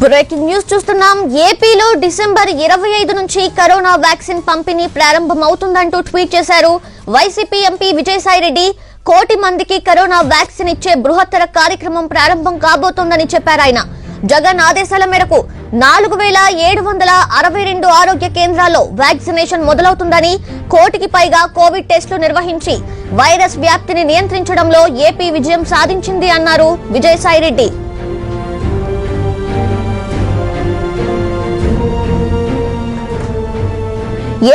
Breaking news చూస్తున్నాం. ఏపీలో December 25 నుంచి కరోనా వ్యాక్సిన్ పంపిణీ ప్రారంభమవుతుందంటూ ట్వీట్ చేశారు వైసీపీ ఎంపీ విజయసాయిరెడ్డి. 1 కోటి మందికి కరోనా వ్యాక్సిన్ ఇచ్చే బృహత్తర కార్యక్రమం ప్రారంభం కాబోతోందని చెప్పారు ఆయన. జగన్ ఆదేశాల మేరకు 4762 ఆరోగ్య కేంద్రాల్లో వ్యాక్సినేషన్ మొదలవుతుందని, 1 కోటికి పైగా కోవిడ్ టెస్టులు నిర్వహించి వైరస్ వ్యాప్తిని నియంత్రించడంలో ఏపీ విజయం సాధించింది అన్నారు విజయసాయిరెడ్డి.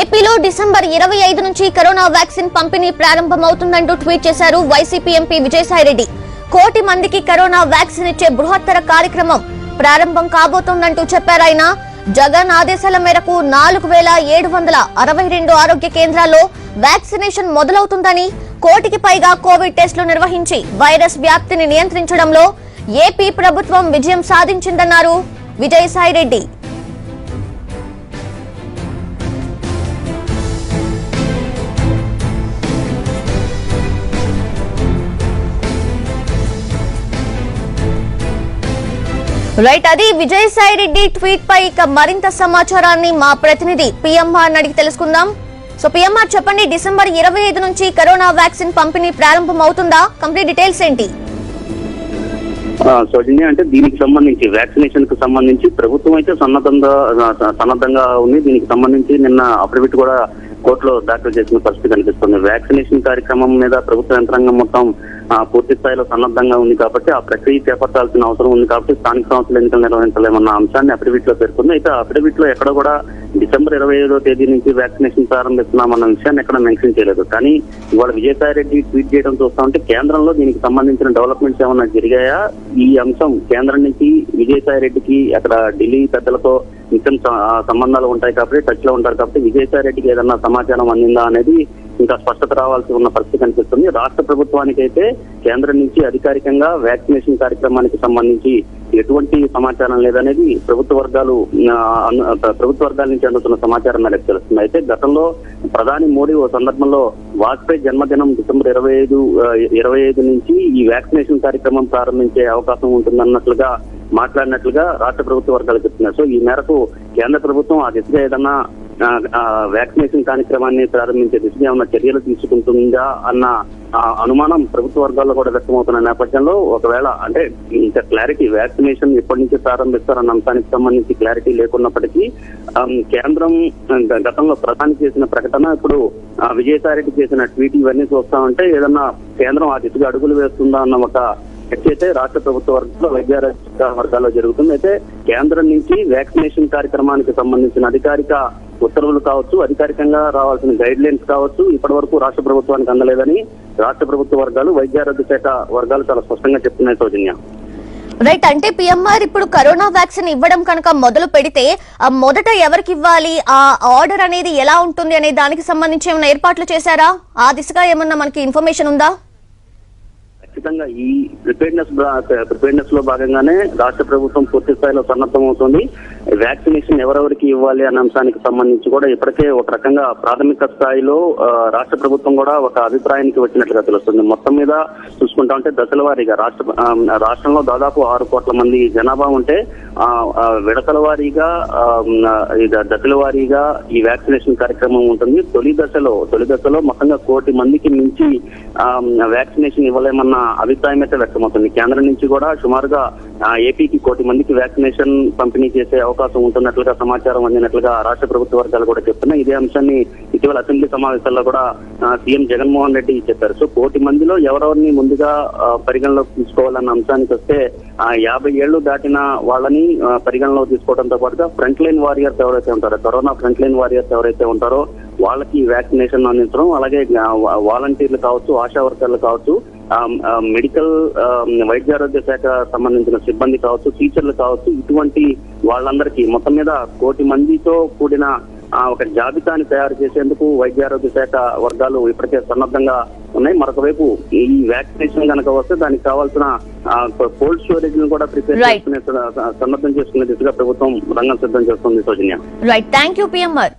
ఏపీలో డిసెంబర్ 25 నుంచి కరోనా వ్యాక్సిన్ పంపిణీ ప్రారంభమవుతుందంటూ ట్వీట్ చేశారు వైసీపీ ఎంపీ విజయసాయిరెడ్డి. 1 కోటి మందికి కరోనా వ్యాక్సిన్ ఇచ్చే బృహత్తర కార్యక్రమం ప్రారంభం కాబోతోందంటూ చెప్పారు ఆయన. జగన్ ఆదేశాల మేరకు 4762 ఆరోగ్య కేంద్రాల్లో వ్యాక్సినేషన్ మొదలవుతుందని, 1 కోటికి పైగా కోవిడ్ టెస్టులు నిర్వహించి వైరస్ వ్యాప్తిని నియంత్రించడంలో ఏపీ ప్రభుత్వం విజయం సాధించిందన్నారు విజయసాయిరెడ్డి. రైట్, అది విజయసాయిరెడ్డి ట్వీట్ పై ఇక మరింత సమాచారాన్ని మా ప్రతినిధి పిఎంఆర్ అడిగి తెలుసుకుందాం. సో పిఎంఆర్ చెప్పండి, డిసెంబర్ 25 నుంచి కరోనా వ్యాక్సిన్ పంపిణీ ప్రారంభం అవుతుందా? కంప్లీట్ డీటెయిల్స్ ఏంటి? సౌజన్య, అంటే దీనికి సంబంధించి వ్యాక్సినేషన్ కు సంబంధించి ప్రభుత్వం అయితే సన్నద్ధంగా ఉంది. దీనికి సంబంధించి నిన్న అఫిడవిట్ కూడా కోర్టులో దాఖలు చేసిన పరిస్థితి కనిపిస్తుంది. వ్యాక్సినేషన్ కార్యక్రమం మీద ప్రభుత్వ యంత్రాంగం మొత్తం పూర్తి స్థాయిలో సన్నద్ధంగా ఉంది కాబట్టి ఆ ప్రక్రియ చేపట్టాల్సిన అవసరం ఉంది కాబట్టి స్థానిక సంస్థల ఎన్నికలు నిర్వహించలేమన్న అంశాన్ని అఫిడవిట్ లో పేర్కొంది. అయితే అఫిడవిట్ లో ఎక్కడ కూడా డిసెంబర్ 25వ తేదీ నుంచి వ్యాక్సినేషన్ ప్రారంభిస్తున్నామన్న విషయాన్ని ఎక్కడ మెన్షన్ చేయలేదు. కానీ ఇవాళ విజయసాయిరెడ్డి ట్వీట్ చేయడం చూస్తా ఉంటే కేంద్రంలో దీనికి సంబంధించిన డెవలప్మెంట్స్ ఏమన్నా జరిగాయా, ఈ అంశం కేంద్రం నుంచి విజయసాయిరెడ్డికి అక్కడ ఢిల్లీ పెద్దలతో నిత్యం సంబంధాలు ఉంటాయి కాబట్టి టచ్ లో ఉంటారు కాబట్టి విజయసాయిరెడ్డికి ఏదన్నా సమాచారం అందిందా అనేది ఇంకా స్పష్టత రావాల్సి ఉన్న పరిస్థితి కనిపిస్తుంది. రాష్ట్ర ప్రభుత్వానికి అయితే కేంద్రం నుంచి అధికారికంగా వ్యాక్సినేషన్ కార్యక్రమానికి సంబంధించి ఎటువంటి సమాచారం లేదనేది ప్రభుత్వ వర్గాల నుంచి అందుతున్న సమాచారం మేరకు తెలుస్తుంది. అయితే గతంలో ప్రధాని మోడీ ఓ సందర్భంలో వాజ్పేయి జన్మదినం డిసెంబర్ 25 నుంచి ఈ వ్యాక్సినేషన్ కార్యక్రమం ప్రారంభించే అవకాశం ఉంటుందన్నట్లుగా మాట్లాడినట్లుగా రాష్ట్ర ప్రభుత్వ వర్గాలు చెప్తున్నారు. సో ఈ మేరకు కేంద్ర ప్రభుత్వం ఆ దిశగా ఏదన్నా వ్యాక్సినేషన్ కార్యక్రమాన్ని ప్రారంభించే దిశగా ఏమన్నా చర్యలు తీసుకుంటుందా అన్న అనుమానం ప్రభుత్వ వర్గాల్లో కూడా వ్యక్తమవుతున్న నేపథ్యంలో ఒకవేళ అంటే ఇంకా క్లారిటీ వ్యాక్సినేషన్ ఎప్పటి నుంచి ప్రారంభిస్తారన్న అంశానికి సంబంధించి క్లారిటీ లేకున్నప్పటికీ కేంద్రం గతంలో ప్రధాని చేసిన ప్రకటన, ఇప్పుడు విజయసాయిరెడ్డి చేసిన ట్వీట్ ఇవన్నీ చూస్తా ఉంటే ఏదన్నా కేంద్రం ఆ దిశగా అడుగులు వేస్తుందా అన్న ఒక అయితే రాష్ట్ర ప్రభుత్వ వైద్యారోగ్య వర్గాల్లో జరుగుతుంది. అయితే కేంద్రం నుంచి వ్యాక్సినేషన్ కార్యక్రమానికి సంబంధించిన అధికారిక ఉత్తర్వులు కావచ్చు, అధికారికంగా రావాల్సిన గైడ్ లైన్స్ కావచ్చు, ఇప్పటి వరకు రాష్ట్ర ప్రభుత్వానికి అందలేదని రాష్ట్ర ప్రభుత్వ వర్గాలు, వైద్యారోగ్య శాఖ వర్గాలు చాలా స్పష్టంగా చెప్తున్నాయి. సౌజన్య, రైట్, అంటే పిఎంఆర్ ఇప్పుడు కరోనా వ్యాక్సిన్ ఇవ్వడం కనుక మొదలు పెడితే మొదట ఎవరికి ఇవ్వాలి, ఆ ఆర్డర్ అనేది ఎలా ఉంటుంది అనే దానికి సంబంధించి ఏమైనా ఏర్పాట్లు చేశారా? ఆ దిశగా ఏమన్నా మనకి ఇన్ఫర్మేషన్ ఉందా? ఖచ్చితంగా ఈ ప్రిపేర్నెస్ లో భాగంగానే రాష్ట్ర ప్రభుత్వం పూర్తి స్థాయిలో సన్నద్ధం అవుతుంది. వ్యాక్సినేషన్ ఎవరెవరికి ఇవ్వాలి అనే అంశానికి సంబంధించి కూడా ఇప్పటికే ఒక రకంగా ప్రాథమిక స్థాయిలో రాష్ట్ర ప్రభుత్వం కూడా ఒక అభిప్రాయానికి వచ్చినట్లుగా తెలుస్తుంది. మొత్తం మీద చూసుకుంటా ఉంటే దశల వారీగా రాష్ట్రంలో దాదాపు 6 కోట్ల మంది జనాభా ఉంటే విడతల వారీగా దశల వారీగా ఈ వ్యాక్సినేషన్ కార్యక్రమం ఉంటుంది. తొలి దశలో మొత్తంగా 1 కోటి మందికి మించి వ్యాక్సినేషన్ ఇవ్వలేమన్న అభిప్రాయం అయితే వ్యక్తమవుతుంది. కేంద్రం నుంచి కూడా సుమారుగా ఏపీకి 1 కోటి మందికి వ్యాక్సినేషన్ పంపిణీ చేసే అవకాశం ఉంటున్నట్లుగా సమాచారం అందినట్లుగా రాష్ట్ర ప్రభుత్వ వర్గాలు కూడా చెప్తున్నాయి. ఇదే అంశాన్ని ఇటీవల అసెంబ్లీ సమావేశాల్లో కూడా సీఎం జగన్మోహన్ రెడ్డి చెప్పారు. సో 1 కోటి మందిలో ఎవరెవరిని ముందుగా పరిగణలోకి తీసుకోవాలన్న అంశానికి వస్తే 50 ఏళ్లు దాటిన వాళ్ళని పరిగణలోకి తీసుకోవడంతో పాటుగా ఫ్రంట్ లైన్ వారియర్స్ ఎవరైతే ఉంటారో, కరోనా ఫ్రంట్ లైన్ వారియర్స్ ఎవరైతే ఉంటారో వాళ్ళకి వ్యాక్సినేషన్ అందించడం, అలాగే వాలంటీర్లు కావచ్చు, ఆశా వర్కర్లు కావచ్చు, మెడికల్ వైద్యారోగ్య శాఖ సంబంధించిన సిబ్బంది కావచ్చు, టీచర్లు కావచ్చు, ఇటువంటి వాళ్ళందరికీ మొత్తం మీద 1 కోటి మందితో కూడిన ఒక జాబితాని తయారు చేసేందుకు వైద్యారోగ్య శాఖ వర్గాలు ఇప్పటికే సన్నద్ధంగా ఉన్నాయి. మరొక వైపు ఈ వ్యాక్సినేషన్ కనుక వస్తే దానికి కావాల్సిన కోల్డ్ స్టోరేజ్ ను కూడా ప్రిపేర్ చేసుకునే సన్నద్ధం చేసుకునే దిశగా ప్రభుత్వం రంగం సిద్ధం చేస్తుంది. సౌజన్య, రైట్, థ్యాంక్ యూ పిఎంఆర్.